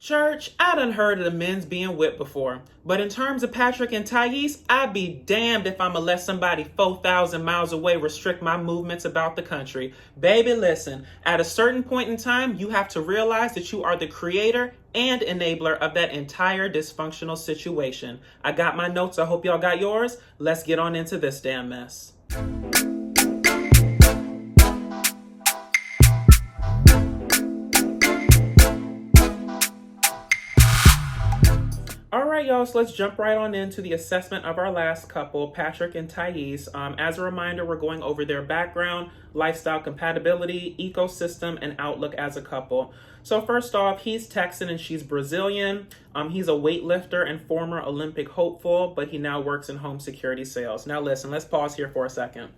Church, I done heard of the men's being whipped before. But in terms of Patrick and Thais, I'd be damned if I'ma let somebody 4,000 miles away restrict my movements about the country. Baby, listen, at a certain point in time, you have to realize that you are the creator and enabler of that entire dysfunctional situation. I got my notes. I hope y'all got yours. Let's get on into this damn mess. All right, y'all, so let's jump right on into the assessment of our last couple, Patrick and Thais. As a reminder, we're going over their background, lifestyle compatibility, ecosystem, and outlook as a couple. So first off, he's Texan and she's Brazilian. He's a weightlifter and former Olympic hopeful, but he now works in home security sales. Now listen, let's pause here for a second.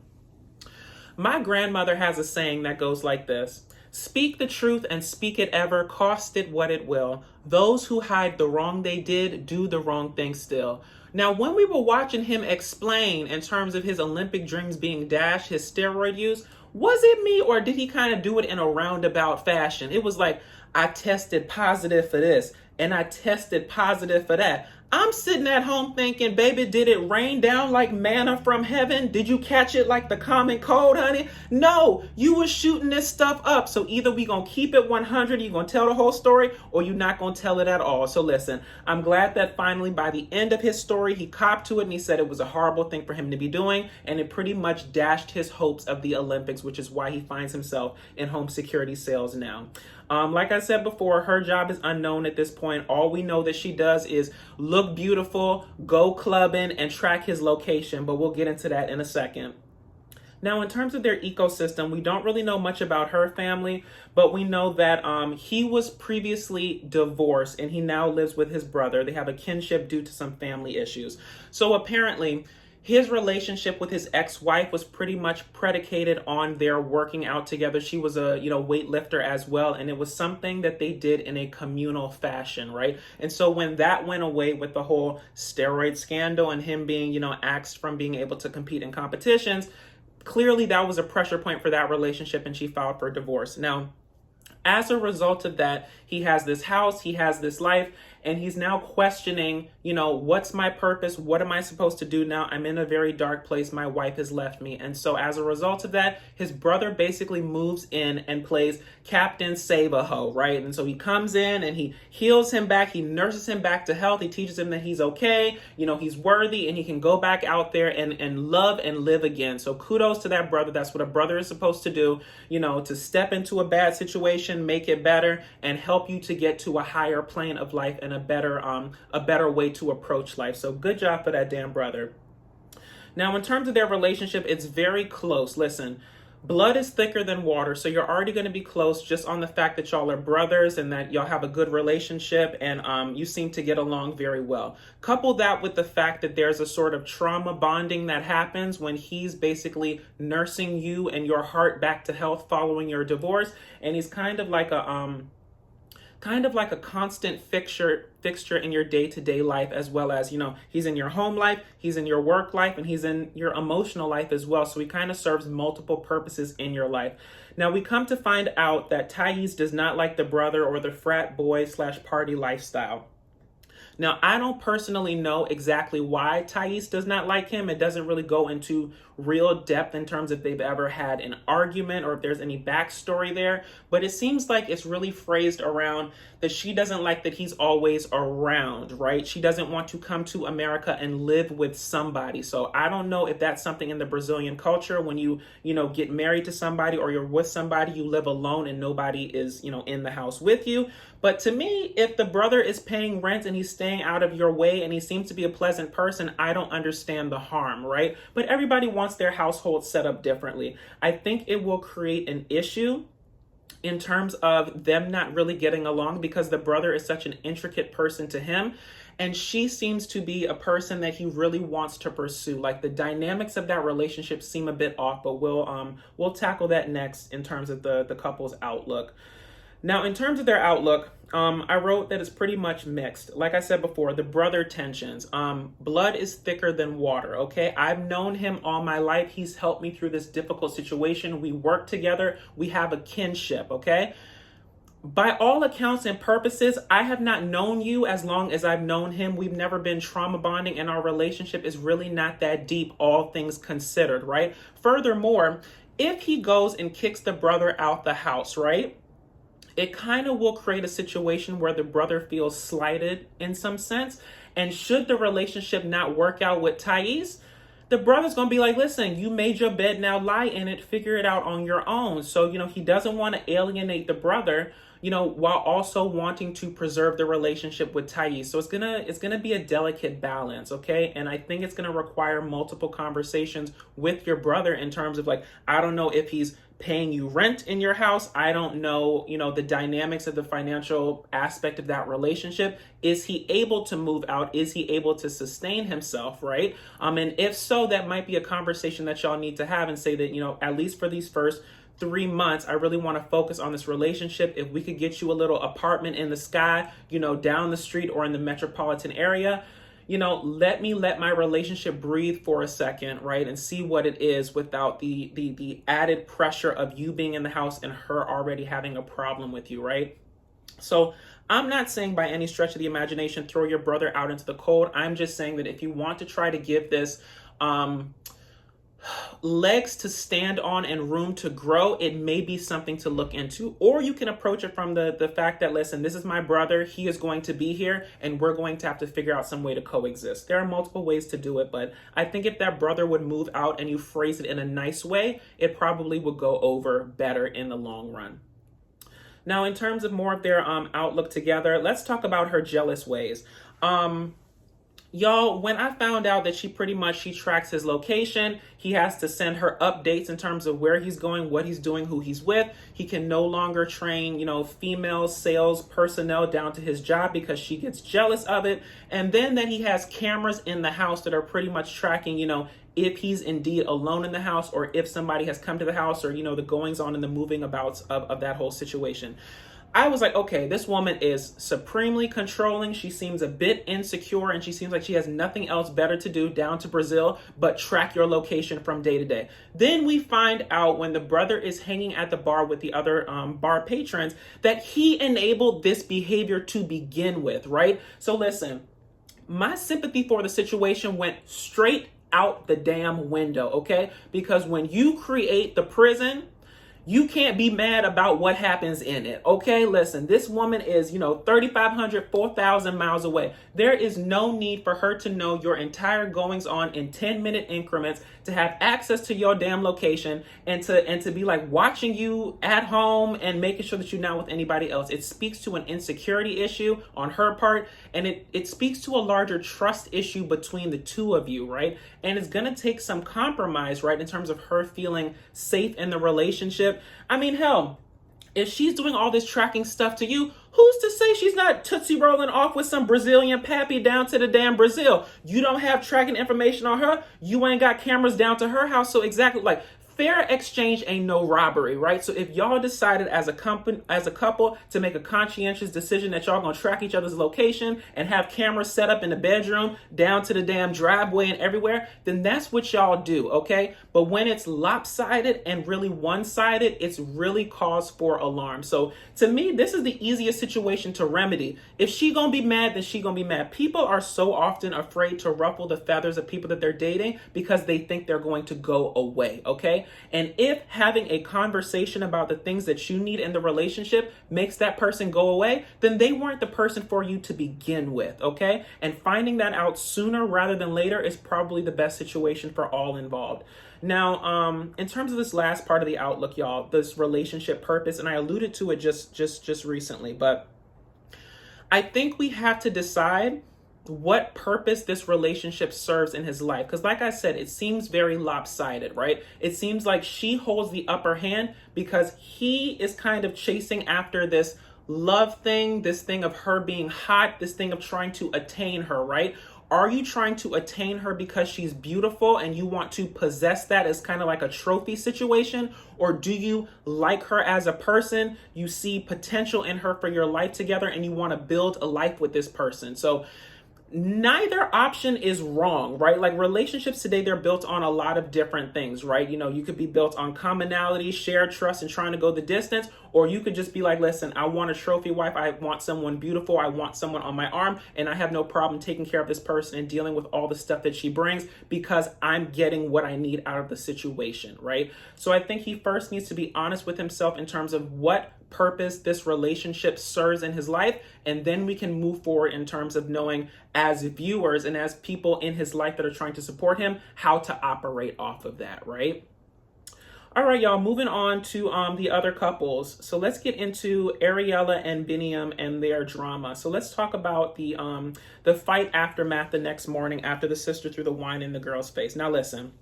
My grandmother has a saying that goes like this: speak the truth and speak it ever, cost it what it will. Those who hide the wrong they did do the wrong thing still. Now, when we were watching him explain in terms of his Olympic dreams being dashed, his steroid use, was it me or did he kind of do it in a roundabout fashion? It was like, I tested positive for this and I tested positive for that. I'm sitting at home thinking, baby, did it rain down like manna from heaven? Did you catch it like the common cold, honey? No, you were shooting this stuff up. So either we gonna keep it 100, you gonna tell the whole story, or you're not gonna tell it at all. So listen, I'm glad that finally by the end of his story, he copped to it and he said it was a horrible thing for him to be doing. And it pretty much dashed his hopes of the Olympics, which is why he finds himself in home security sales now. Like I said before, her job is unknown at this point. All we know that she does is look beautiful, go clubbing, and track his location, but we'll get into that in a second. Now, in terms of their ecosystem, we don't really know much about her family, but we know that he was previously divorced and he now lives with his brother. They have a kinship due to some family issues. So apparently, his relationship with his ex-wife was pretty much predicated on their working out together. She was a, weightlifter as well, and it was something that they did in a communal fashion, right? And so when that went away with the whole steroid scandal and him being, axed from being able to compete in competitions, clearly that was a pressure point for that relationship, and she filed for divorce. Now, as a result of that, he has this house, he has this life, and he's now questioning, what's my purpose? What am I supposed to do now? I'm in a very dark place. My wife has left me. And so as a result of that, his brother basically moves in and plays Captain Save-A-Ho, right? And so he comes in and he heals him back. He nurses him back to health. He teaches him that he's okay. He's worthy and he can go back out there and love and live again. So kudos to that brother. That's what a brother is supposed to do, to step into a bad situation, make it better, and help you to get to a higher plane of life and a better way to approach life. So good job for that damn brother. Now, in terms of their relationship, it's very close. Listen, blood is thicker than water, so you're already going to be close just on the fact that y'all are brothers and that y'all have a good relationship and you seem to get along very well. Couple that with the fact that there's a sort of trauma bonding that happens when he's basically nursing you and your heart back to health following your divorce, and he's kind of like a constant fixture in your day-to-day life, as well as, he's in your home life, he's in your work life, and he's in your emotional life as well. So he kind of serves multiple purposes in your life. Now, we come to find out that Thais does not like the brother or the frat boy / party lifestyle. Now, I don't personally know exactly why Thais does not like him. It doesn't really go into real depth in terms of if they've ever had an argument or if there's any backstory there. But it seems like it's really phrased around that she doesn't like that he's always around, right? She doesn't want to come to America and live with somebody. So I don't know if that's something in the Brazilian culture when you get married to somebody or you're with somebody, you live alone and nobody is, in the house with you. But to me, if the brother is paying rent and he's staying out of your way and he seems to be a pleasant person, I don't understand the harm, right? But everybody wants their household set up differently. I think it will create an issue in terms of them not really getting along because the brother is such an intricate person to him. And she seems to be a person that he really wants to pursue. Like the dynamics of that relationship seem a bit off, but we'll tackle that next in terms of the couple's outlook. Now, in terms of their outlook, I wrote that it's pretty much mixed. Like I said before, the brother tensions. Blood is thicker than water, okay? I've known him all my life. He's helped me through this difficult situation. We work together. We have a kinship, okay? by all accounts and purposes, I have not known you as long as I've known him. We've never been trauma bonding, and our relationship is really not that deep, all things considered, right? Furthermore, if he goes and kicks the brother out the house, right, it kind of will create a situation where the brother feels slighted in some sense. And should the relationship not work out with Thais, the brother's going to be like, listen, you made your bed, now lie in it, figure it out on your own. So, he doesn't want to alienate the brother, while also wanting to preserve the relationship with Thais. So it's gonna be a delicate balance, okay? And I think it's gonna require multiple conversations with your brother in terms of, like, I don't know if he's paying you rent in your house. I don't know, the dynamics of the financial aspect of that relationship. Is he able to move out? Is he able to sustain himself, right? And if so, that might be a conversation that y'all need to have and say that, at least for these first 3 months, I really want to focus on this relationship. If we could get you a little apartment in the sky, down the street or in the metropolitan area, let me let my relationship breathe for a second, right? And see what it is without the added pressure of you being in the house and her already having a problem with you, right? So I'm not saying by any stretch of the imagination, throw your brother out into the cold. I'm just saying that if you want to try to give this, legs to stand on and room to grow, it may be something to look into. Or you can approach it from the fact that, listen, this is my brother, he is going to be here, and we're going to have to figure out some way to coexist. There are multiple ways to do it, but I think if that brother would move out and you phrase it in a nice way, it probably would go over better in the long run. Now, in terms of more of their outlook together, let's talk about her jealous ways. Y'all, when I found out that she tracks his location, he has to send her updates in terms of where he's going, what he's doing, who he's with. He can no longer train, female sales personnel down to his job because she gets jealous of it. And then that he has cameras in the house that are pretty much tracking, if he's indeed alone in the house or if somebody has come to the house or, the goings on and the moving abouts of that whole situation. I was like, okay, this woman is supremely controlling. She seems a bit insecure and she seems like she has nothing else better to do down to Brazil but track your location from day to day. Then we find out when the brother is hanging at the bar with the other bar patrons that he enabled this behavior to begin with, right? So listen, my sympathy for the situation went straight out the damn window, okay? Because when you create the prison, you can't be mad about what happens in it, okay? Listen, this woman is, 3,500, 4,000 miles away. There is no need for her to know your entire goings on in 10-minute increments, to have access to your damn location, and to be like watching you at home and making sure that you're not with anybody else. It speaks to an insecurity issue on her part, and it speaks to a larger trust issue between the two of you, right? And it's gonna take some compromise, right, in terms of her feeling safe in the relationship. I mean, hell, if she's doing all this tracking stuff to you, who's to say she's not tootsie rolling off with some Brazilian pappy down to the damn Brazil? You don't have tracking information on her. You ain't got cameras down to her house. So exactly, like, fair exchange ain't no robbery, right? So if y'all decided as a couple to make a conscientious decision that y'all gonna track each other's location and have cameras set up in the bedroom down to the damn driveway and everywhere, then that's what y'all do, okay? But when it's lopsided and really one-sided, it's really cause for alarm. So to me, this is the easiest situation to remedy. If she gonna be mad, then she gonna be mad. People are so often afraid to ruffle the feathers of people that they're dating because they think they're going to go away, okay? And if having a conversation about the things that you need in the relationship makes that person go away, then they weren't the person for you to begin with, okay? And finding that out sooner rather than later is probably the best situation for all involved. Now, in terms of this last part of the outlook, y'all, this relationship purpose, and I alluded to it just recently, but I think we have to decide what purpose this relationship serves in his life. Because like I said, it seems very lopsided, right? It seems like she holds the upper hand because he is kind of chasing after this love thing, this thing of her being hot, this thing of trying to attain her, right? Are you trying to attain her because she's beautiful and you want to possess that as kind of like a trophy situation? Or do you like her as a person? You see potential in her for your life together and you want to build a life with this person. So neither option is wrong, right? Like relationships today, they're built on a lot of different things, right? You know, you could be built on commonality, shared trust, and trying to go the distance, or you could just be like, listen, I want a trophy wife. I want someone beautiful. I want someone on my arm, and I have no problem taking care of this person and dealing with all the stuff that she brings because I'm getting what I need out of the situation, right? So I think he first needs to be honest with himself in terms of what purpose this relationship serves in his life, and then we can move forward in terms of knowing, as viewers and as people in his life that are trying to support him, how to operate off of that, right? All right, y'all, moving on to the other couples. So let's get into Ariela and Bini and their drama. So let's talk about the fight aftermath the next morning after the sister threw the wine in the girl's face. Now listen,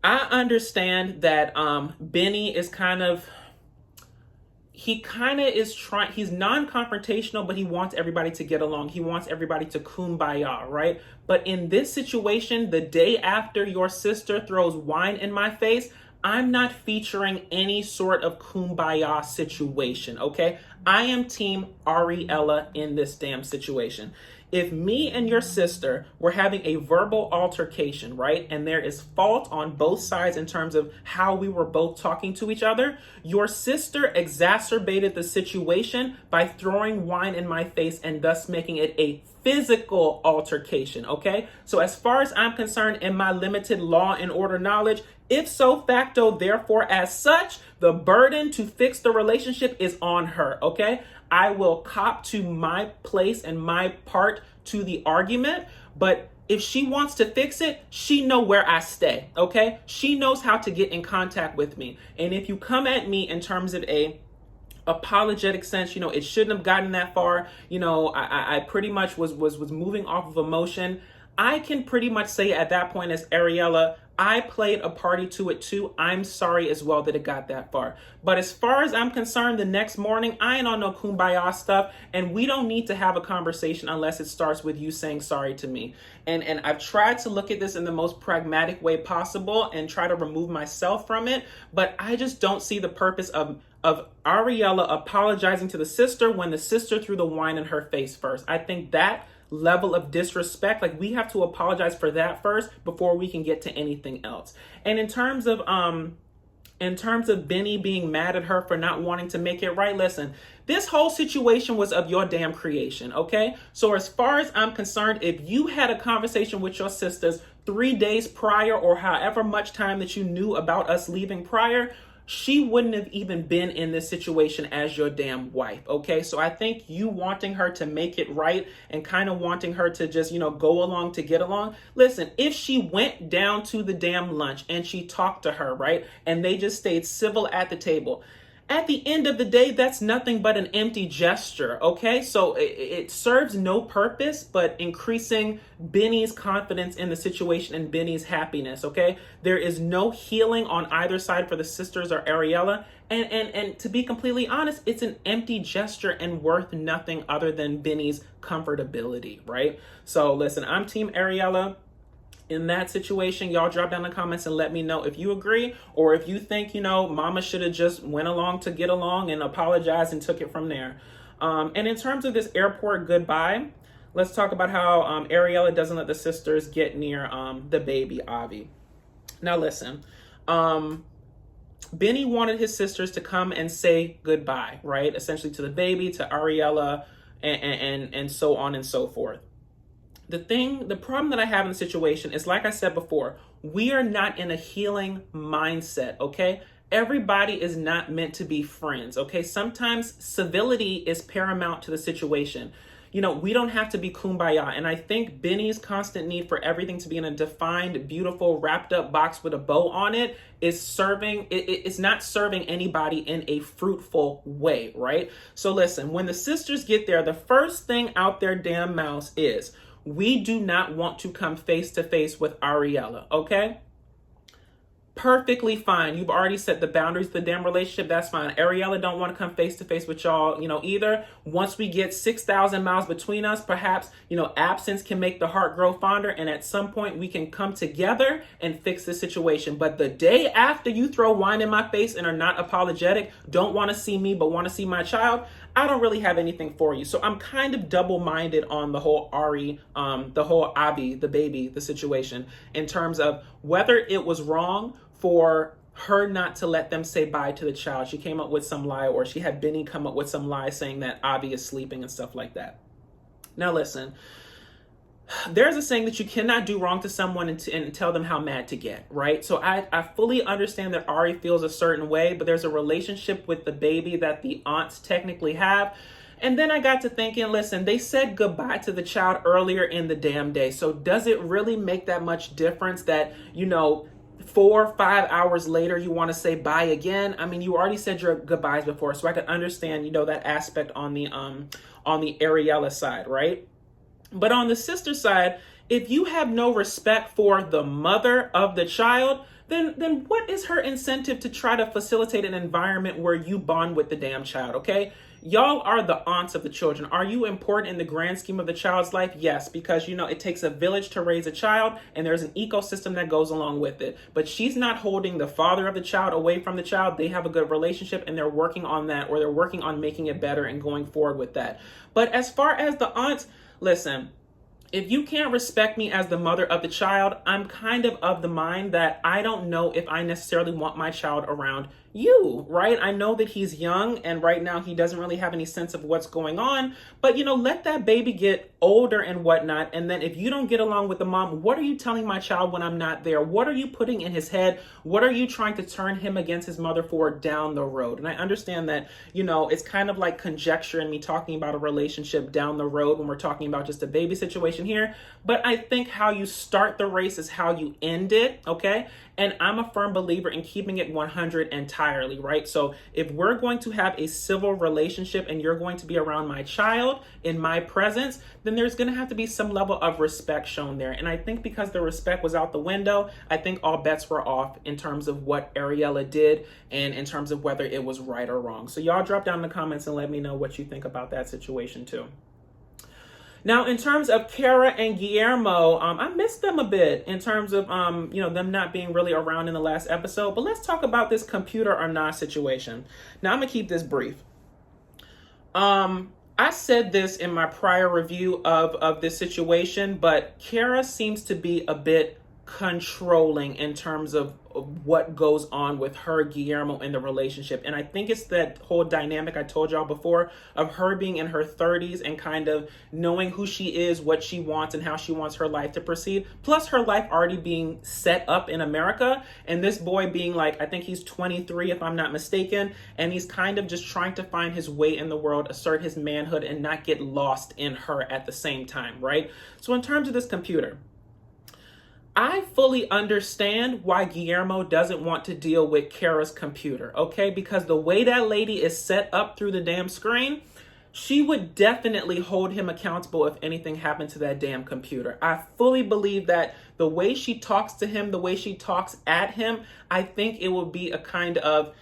I understand that Bini is he's non-confrontational, but he wants everybody to get along. He wants everybody to kumbaya, right? But in this situation, the day after your sister throws wine in my face, I'm not featuring any sort of kumbaya situation, okay? I am team Ariela in this damn situation. If me and your sister were having a verbal altercation, right, and there is fault on both sides in terms of how we were both talking to each other, your sister exacerbated the situation by throwing wine in my face and thus making it a physical altercation, okay? So as far as I'm concerned, in my limited law and order knowledge, if so facto, therefore as such, the burden to fix the relationship is on her, okay? I will cop to my place and my part to the argument, but if she wants to fix it, she know where I stay, okay? She knows how to get in contact with me. And if you come at me in terms of a apologetic sense, you know, it shouldn't have gotten that far, you know, I pretty much was moving off of emotion, I can pretty much say at that point as Ariela, I played a party to it too. I'm sorry as well that it got that far. But as far as I'm concerned, the next morning, I ain't on no kumbaya stuff. And we don't need to have a conversation unless it starts with you saying sorry to me. And I've tried to look at this in the most pragmatic way possible and try to remove myself from it. But I just don't see the purpose of Ariela apologizing to the sister when the sister threw the wine in her face first. I think that level of disrespect, like we have to apologize for that first before we can get to anything else. And in terms of Bini being mad at her for not wanting to make it right, listen, this whole situation was of your damn creation, okay? So as far as I'm concerned, if you had a conversation with your sisters 3 days prior or however much time that you knew about us leaving prior, she wouldn't have even been in this situation as your damn wife, okay? So I think you wanting her to make it right and kind of wanting her to just, you know, go along to get along. Listen, if she went down to the damn lunch and she talked to her, right, and they just stayed civil at the table, at the end of the day, that's nothing but an empty gesture, okay? So it serves no purpose but increasing Bini's confidence in the situation and Bini's happiness, okay? There is no healing on either side for the sisters or Ariela. And to be completely honest, it's an empty gesture and worth nothing other than Bini's comfortability, right? So listen, I'm team Ariela. In that situation, y'all drop down in the comments and let me know if you agree or if you think, you know, mama should have just went along to get along and apologized and took it from there. And in terms of this airport goodbye, let's talk about how Ariela doesn't let the sisters get near the baby, Avi. Now listen, Bini wanted his sisters to come and say goodbye, right? Essentially to the baby, to Ariela, and so on and so forth. The problem that I have in the situation is, like I said before, we are not in a healing mindset, okay? Everybody is not meant to be friends, okay? Sometimes civility is paramount to the situation. You know, we don't have to be kumbaya. And I think Bini's constant need for everything to be in a defined, beautiful, wrapped up box with a bow on it is it's not serving anybody in a fruitful way, right? So listen, when the sisters get there, the first thing out their damn mouths is, we do not want to come face to face with Ariela, okay? Perfectly fine. You've already set the boundaries of the damn relationship. That's fine. Ariela don't want to come face to face with y'all, you know, either. Once we get 6,000 miles between us, perhaps, you know, absence can make the heart grow fonder. And at some point we can come together and fix the situation. But the day after you throw wine in my face and are not apologetic, don't want to see me, but want to see my child, I don't really have anything for you. So I'm kind of double-minded on the whole the whole Abi, the baby, the situation, in terms of whether it was wrong for her not to let them say bye to the child. She came up with some lie, or she had Bini come up with some lie saying that Abi is sleeping and stuff like that. Now listen, there's a saying that you cannot do wrong to someone and tell them how mad to get, right? So I fully understand that Ari feels a certain way, but there's a relationship with the baby that the aunts technically have. And then I got to thinking, listen, they said goodbye to the child earlier in the damn day. So does it really make that much difference that, 4 or 5 hours later, you want to say bye again? I mean, you already said your goodbyes before, so I could understand, that aspect on the Ariela side, right? But on the sister side, if you have no respect for the mother of the child, then what is her incentive to try to facilitate an environment where you bond with the damn child, okay? Y'all are the aunts of the children. Are you important in the grand scheme of the child's life? Yes, because, it takes a village to raise a child, and there's an ecosystem that goes along with it. But she's not holding the father of the child away from the child. They have a good relationship, and they're working on that, or they're working on making it better and going forward with that. But as far as the aunts, listen, if you can't respect me as the mother of the child, I'm kind of the mind that I don't know if I necessarily want my child around you, right? I know that he's young, and right now he doesn't really have any sense of what's going on, but let that baby get older and whatnot. And then if you don't get along with the mom, what are you telling my child when I'm not there? What are you putting in his head? What are you trying to turn him against his mother for down the road? And I understand that, it's kind of like conjecture and me talking about a relationship down the road when we're talking about just a baby situation here. But I think how you start the race is how you end it, okay? And I'm a firm believer in keeping it 100 entirely, right? So if we're going to have a civil relationship and you're going to be around my child in my presence, then there's going to have to be some level of respect shown there. And I think because the respect was out the window, I think all bets were off in terms of what Ariela did and in terms of whether it was right or wrong. So y'all drop down in the comments and let me know what you think about that situation too. Now, in terms of Kara and Guillermo, I missed them a bit in terms of, them not being really around in the last episode. But let's talk about this computer or not situation. Now, I'm going to keep this brief. I said this in my prior review of this situation, but Kara seems to be a bit controlling in terms of what goes on with her, Guillermo, in the relationship. And I think it's that whole dynamic I told y'all before of her being in her 30s and kind of knowing who she is, what she wants, and how she wants her life to proceed. Plus her life already being set up in America. And this boy being like, I think he's 23, if I'm not mistaken. And he's kind of just trying to find his way in the world, assert his manhood, and not get lost in her at the same time, right? So in terms of this computer, I fully understand why Guillermo doesn't want to deal with Kara's computer, okay? Because the way that lady is set up through the damn screen, she would definitely hold him accountable if anything happened to that damn computer. I fully believe that the way she talks to him, the way she talks at him, I think it would be a kind of,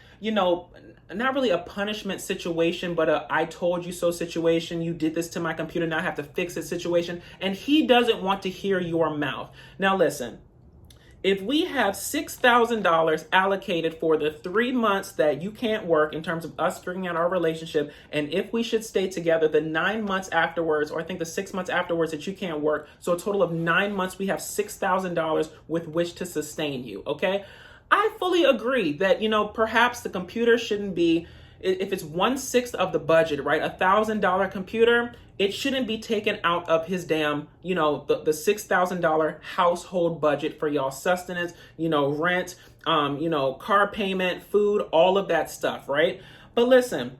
not really a punishment situation, but a I told you so situation. You did this to my computer, now I have to fix it situation. And he doesn't want to hear your mouth. Now listen, if we have $6,000 allocated for the 3 months that you can't work in terms of us figuring out our relationship, and if we should stay together the 9 months afterwards, or I think the 6 months afterwards that you can't work, so a total of 9 months, we have $6,000 with which to sustain you, okay? I fully agree that, perhaps the computer shouldn't be, if it's 1/6 of the budget, right? $1,000 computer, it shouldn't be taken out of his damn, the $6,000 household budget for y'all sustenance, rent, car payment, food, all of that stuff, right? But listen,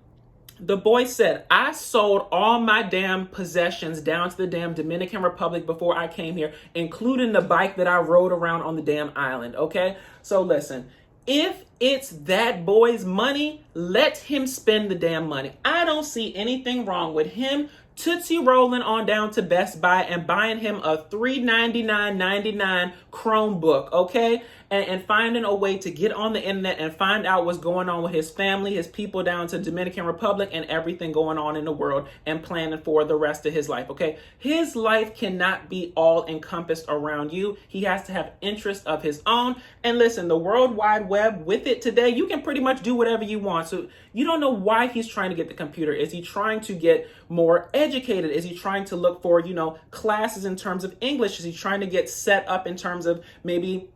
the boy said, I sold all my damn possessions down to the damn Dominican Republic before I came here, including the bike that I rode around on the damn island, okay? So listen, if it's that boy's money, let him spend the damn money. I don't see anything wrong with him Tootsie rolling on down to Best Buy and buying him a $399.99 Chromebook, okay? and finding a way to get on the internet and find out what's going on with his family, his people down to Dominican Republic, and everything going on in the world, and planning for the rest of his life, okay? His life cannot be all encompassed around you. He has to have interests of his own. And listen, the World Wide Web, with it today, you can pretty much do whatever you want. So you don't know why he's trying to get the computer. Is he trying to get more educated? Is he trying to look for, classes in terms of English? Is he trying to get set up in terms of maybe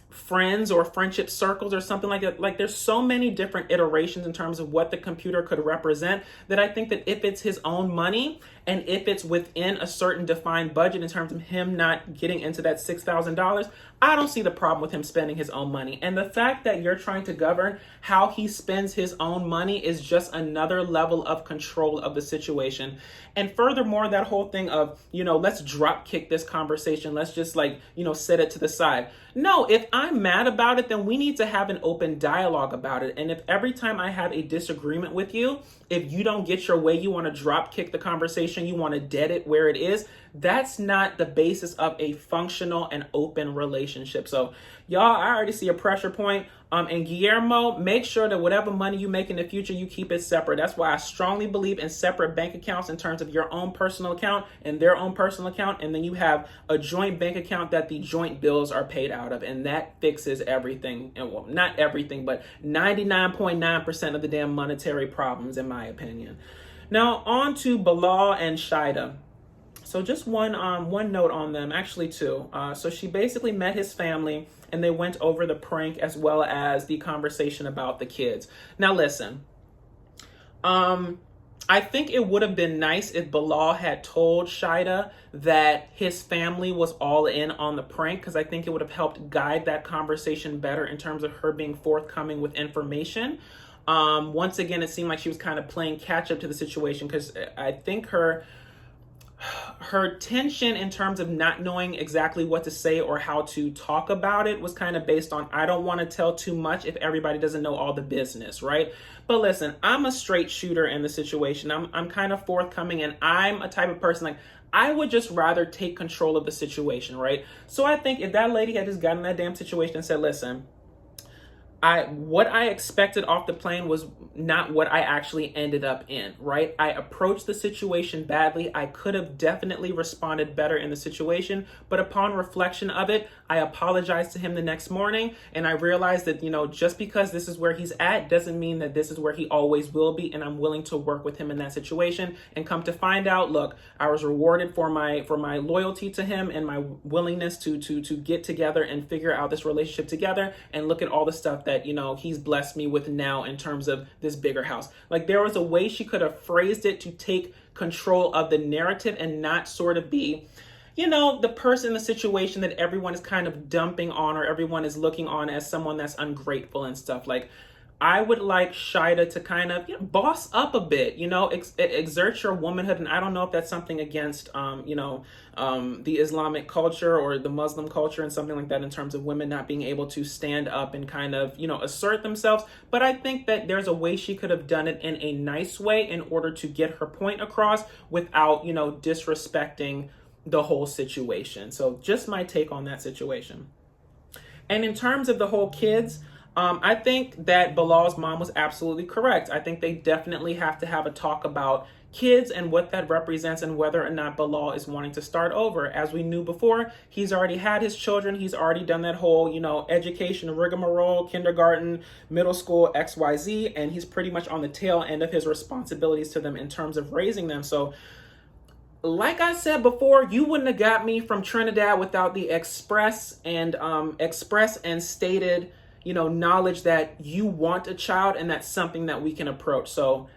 friends or friendship circles or something like that? Like, there's so many different iterations in terms of what the computer could represent, that I think that if it's his own money and if it's within a certain defined budget in terms of him not getting into that $6,000, I don't see the problem with him spending his own money. And the fact that you're trying to govern how he spends his own money is just another level of control of the situation. And furthermore, that whole thing of, let's drop kick this conversation. Let's just set it to the side. No, if I'm mad about it, then we need to have an open dialogue about it. And if every time I have a disagreement with you, if you don't get your way, you want to drop kick the conversation, you want to dead it where it is, that's not the basis of a functional and open relationship. So y'all, I already see a pressure point. And Guillermo, make sure that whatever money you make in the future, you keep it separate. That's why I strongly believe in separate bank accounts in terms of your own personal account and their own personal account. And then you have a joint bank account that the joint bills are paid out of. And that fixes everything. And well, not everything, but 99.9% of the damn monetary problems, in my opinion. Now, on to Bilal and Shaeeda. So just one note on them, actually two. So she basically met his family and they went over the prank as well as the conversation about the kids. Now listen, I think it would have been nice if Bilal had told Shaeeda that his family was all in on the prank, because I think it would have helped guide that conversation better in terms of her being forthcoming with information. Once again, it seemed like she was kind of playing catch up to the situation, because I think her tension in terms of not knowing exactly what to say or how to talk about it was kind of based on, I don't want to tell too much if everybody doesn't know all the business, right? But listen, I'm a straight shooter in the situation. I'm kind of forthcoming, and I'm a type of person, like, I would just rather take control of the situation, right? So I think if that lady had just gotten in that damn situation and said, listen, what I expected off the plane was not what I actually ended up in, right? I approached the situation badly. I could have definitely responded better in the situation, but upon reflection of it, I apologized to him the next morning, and I realized that, just because this is where he's at doesn't mean that this is where he always will be, and I'm willing to work with him in that situation. And come to find out, look, I was rewarded for my loyalty to him and my willingness to get together and figure out this relationship together, and look at all the stuff that, he's blessed me with now in terms of this bigger house. Like, there was a way she could have phrased it to take control of the narrative and not sort of be, the person in the situation that everyone is kind of dumping on, or everyone is looking on as someone that's ungrateful and stuff. Like, I would like Shaeeda to kind of boss up a bit, exert your womanhood. And I don't know if that's something against, the Islamic culture or the Muslim culture and something like that, in terms of women not being able to stand up and kind of, assert themselves. But I think that there's a way she could have done it in a nice way in order to get her point across without, disrespecting the whole situation. So just my take on that situation. And in terms of the whole kids, I think that Bilal's mom was absolutely correct. I think they definitely have to have a talk about kids and what that represents, and whether or not Bilal is wanting to start over. As we knew before, he's already had his children. He's already done that whole, education rigmarole, kindergarten, middle school, XYZ, and he's pretty much on the tail end of his responsibilities to them in terms of raising them. So, like I said before, you wouldn't have got me from Trinidad without the express and stated, knowledge that you want a child, and that's something that we can approach. So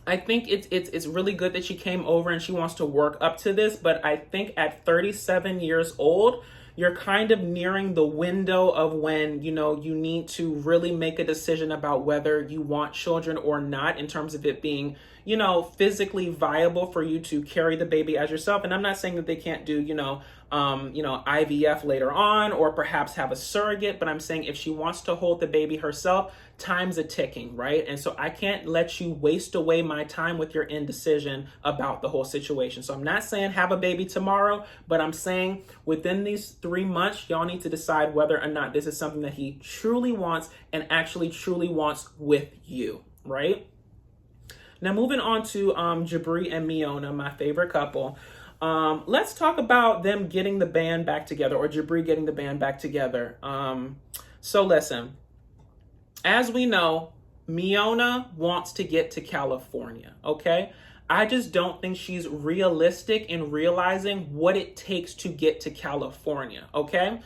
I think it's really good that she came over and she wants to work up to this. But I think at 37 years old, you're kind of nearing the window of when, you need to really make a decision about whether you want children or not, in terms of it being, physically viable for you to carry the baby as yourself. And I'm not saying that they can't do, IVF later on, or perhaps have a surrogate, but I'm saying if she wants to hold the baby herself, time's a ticking, right? And so I can't let you waste away my time with your indecision about the whole situation. So I'm not saying have a baby tomorrow, but I'm saying within these 3 months, y'all need to decide whether or not this is something that he truly wants and actually truly wants with you, right? Now, moving on to Jibri and Miona, my favorite couple. Let's talk about them getting the band back together, or Jibri getting the band back together. So listen, as we know, Miona wants to get to California, okay? I just don't think she's realistic in realizing what it takes to get to California, okay?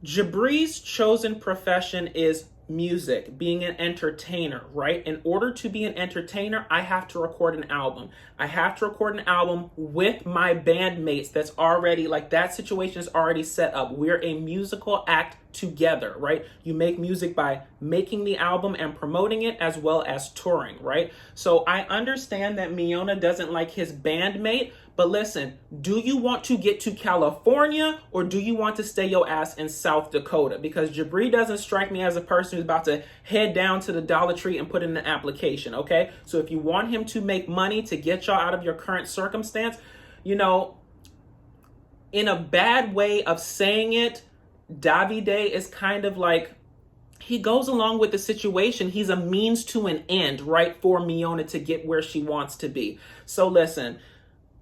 Jibri's chosen profession is music, being an entertainer, right? In order to be an entertainer, I have to record an album. I have to record an album with my bandmates that's already, like, that situation is already set up. We're a musical act together, right? You make music by making the album and promoting it, as well as touring, right? So I understand that Miona doesn't like his bandmate, but listen, do you want to get to California, or do you want to stay your ass in South Dakota? Because Jibri doesn't strike me as a person who's about to head down to the Dollar Tree and put in an application, okay? So if you want him to make money to get y'all out of your current circumstance, in a bad way of saying it, Davide is kind of like, he goes along with the situation. He's a means to an end, right, for Miona to get where she wants to be. So listen,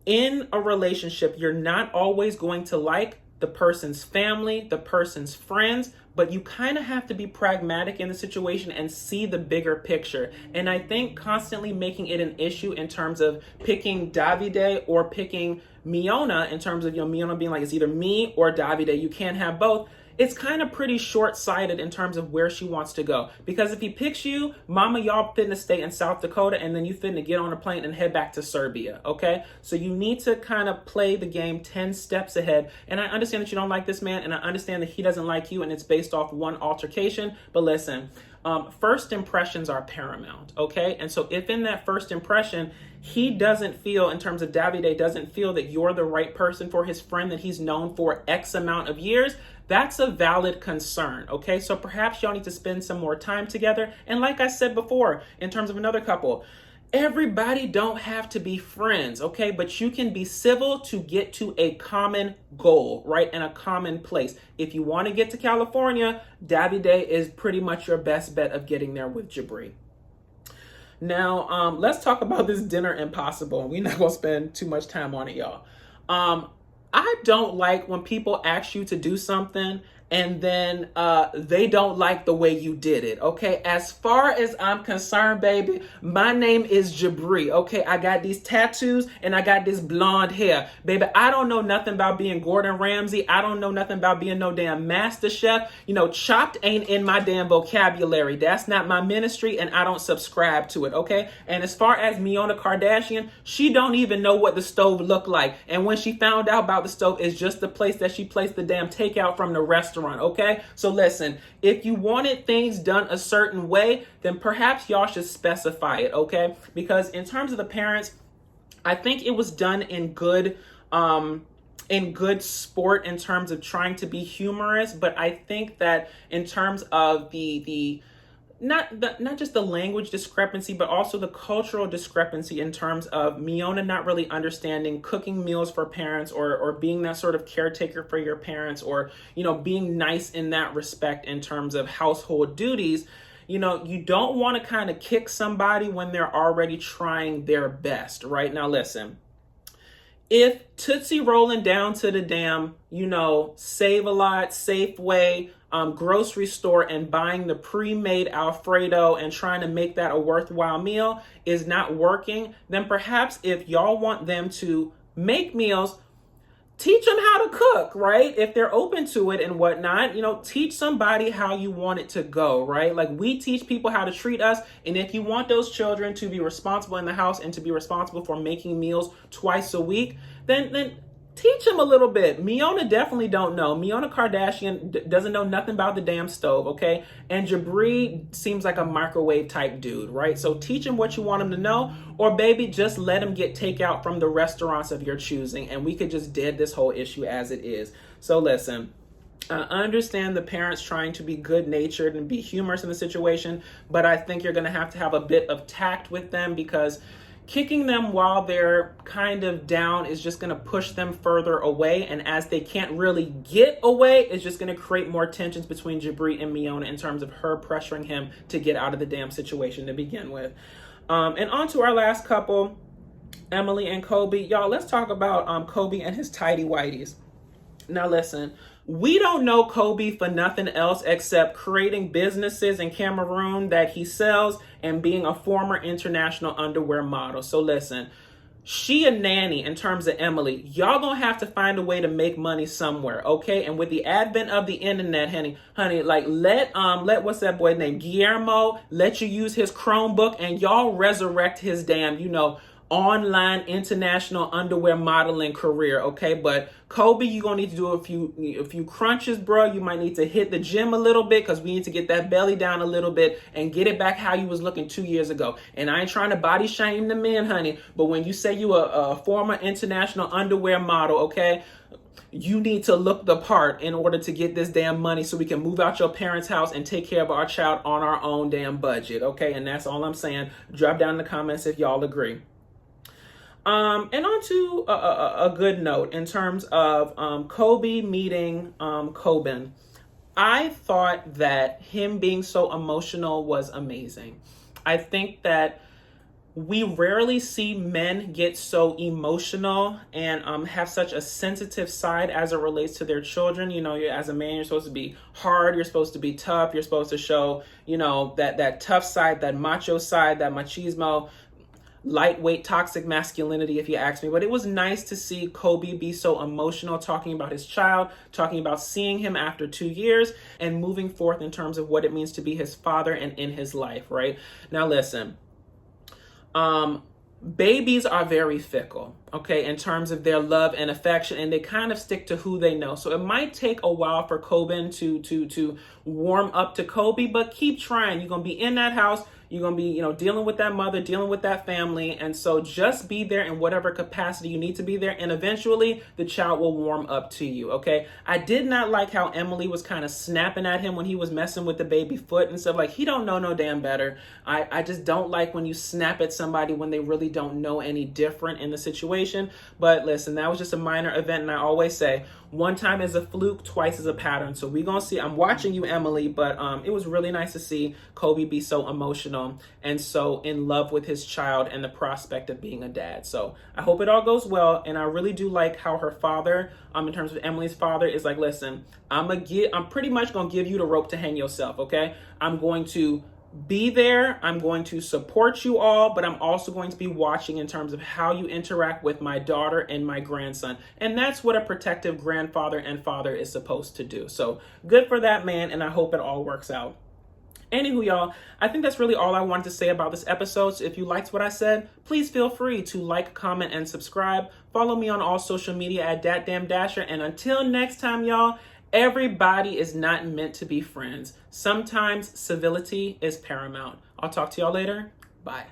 in a relationship, you're not always going to like the person's family, the person's friends, but you kind of have to be pragmatic in the situation and see the bigger picture. And I think constantly making it an issue in terms of picking Davide or picking Miona, in terms of, Miona being like, it's either me or Davide, you can't have both, it's kind of pretty short-sighted in terms of where she wants to go. Because if he picks you, mama, y'all finna stay in South Dakota, and then you finna get on a plane and head back to Serbia, okay? So you need to kind of play the game 10 steps ahead. And I understand that you don't like this man, and I understand that he doesn't like you, and it's based off one altercation. But listen, first impressions are paramount, okay? And so if in that first impression, he doesn't feel, in terms of Davide, doesn't feel that you're the right person for his friend that he's known for X amount of years, that's a valid concern, okay? So perhaps y'all need to spend some more time together. And like I said before, in terms of another couple, everybody don't have to be friends, okay? But you can be civil to get to a common goal, right? And a common place. If you want to get to California, Davide is pretty much your best bet of getting there with Jibri. Now, let's talk about this dinner impossible. We're not going to spend too much time on it, y'all. I don't like when people ask you to do something and then they don't like the way you did it, okay? As far as I'm concerned, baby, my name is Jibri, okay? I got these tattoos and I got this blonde hair. Baby, I don't know nothing about being Gordon Ramsay. I don't know nothing about being no damn master chef. Chopped ain't in my damn vocabulary. That's not my ministry, and I don't subscribe to it, okay? And as far as Miona Kardashian, she don't even know what the stove looked like. And when she found out about the stove, it's just the place that she placed the damn takeout from the restaurant, okay? So listen, if you wanted things done a certain way, then perhaps y'all should specify it, okay? Because in terms of the parents, I think it was done in good sport, in terms of trying to be humorous. But I think that in terms of not just the language discrepancy, but also the cultural discrepancy, in terms of Miona not really understanding cooking meals for parents, or being that sort of caretaker for your parents, or, being nice in that respect in terms of household duties. You don't want to kind of kick somebody when they're already trying their best, right? Now, listen, if Tootsie rolling down to the damn, Save-A-Lot, Safeway, grocery store and buying the pre-made Alfredo and trying to make that a worthwhile meal is not working, then perhaps if y'all want them to make meals, teach them how to cook, right? If they're open to it and whatnot, teach somebody how you want it to go, right? Like, we teach people how to treat us. And if you want those children to be responsible in the house and to be responsible for making meals twice a week, then Teach him a little bit. Miona definitely don't know. Miona Kardashian doesn't know nothing about the damn stove, okay? And Jibri seems like a microwave type dude, right? So teach him what you want him to know, or baby, just let him get takeout from the restaurants of your choosing, and we could just dead this whole issue as it is. So listen, I understand the parents trying to be good natured and be humorous in the situation, but I think you're going to have a bit of tact with them, because kicking them while they're kind of down is just going to push them further away. And as they can't really get away, it's just going to create more tensions between Jibri and Miona in terms of her pressuring him to get out of the damn situation to begin with. And on to our last couple, Emily and Kobe. Y'all, let's talk about Kobe and his tidy whities. Now listen, we don't know Kobe for nothing else except creating businesses in Cameroon that he sells and being a former international underwear model. So listen, she a nanny in terms of Emily. Y'all gonna have to find a way to make money somewhere, okay? And with the advent of the internet, honey, like let what's that boy named Guillermo let you use his Chromebook, and y'all resurrect his damn, online international underwear modeling career, okay? But Kobe, you're gonna need to do a few crunches, bro. You might need to hit the gym a little bit, because we need to get that belly down a little bit and get it back how you was looking 2 years ago. And I ain't trying to body shame the men, honey, but when you say you a former international underwear model, okay, you need to look the part in order to get this damn money so we can move out your parents' house and take care of our child on our own damn budget, okay? And that's all I'm saying. Drop down in the comments if y'all agree. And on to a good note in terms of Kobe meeting Coben. I thought that him being so emotional was amazing. I think that we rarely see men get so emotional and have such a sensitive side as it relates to their children. As a man, you're supposed to be hard, you're supposed to be tough, you're supposed to show, that tough side, that macho side, that machismo, lightweight toxic masculinity, if you ask me. But it was nice to see Kobe be so emotional, talking about his child, talking about seeing him after 2 years and moving forth in terms of what it means to be his father and in his life, right? Now listen, babies are very fickle, okay, in terms of their love and affection, and they kind of stick to who they know. So it might take a while for Coben to warm up to Kobe, but keep trying. You're gonna be in that house. You're going to be, dealing with that mother, dealing with that family. And so just be there in whatever capacity you need to be there. And eventually the child will warm up to you. Okay. I did not like how Emily was kind of snapping at him when he was messing with the baby foot and stuff. Like, he don't know no damn better. I just don't like when you snap at somebody when they really don't know any different in the situation. But listen, that was just a minor event. And I always say, one time is a fluke, twice is a pattern. So we're going to see. I'm watching you, Emily, but it was really nice to see Kobe be so emotional and so in love with his child and the prospect of being a dad. So I hope it all goes well. And I really do like how her father, in terms of Emily's father, is like, listen, I'm pretty much going to give you the rope to hang yourself, okay? I'm going to be there. I'm going to support you all, but I'm also going to be watching in terms of how you interact with my daughter and my grandson. And that's what a protective grandfather and father is supposed to do. So good for that man, and I hope it all works out. Anywho, y'all, I think that's really all I wanted to say about this episode. So if you liked what I said, please feel free to like, comment, and subscribe. Follow me on all social media at DatDamnDasher. And until next time, y'all, everybody is not meant to be friends. Sometimes civility is paramount. I'll talk to y'all later. Bye.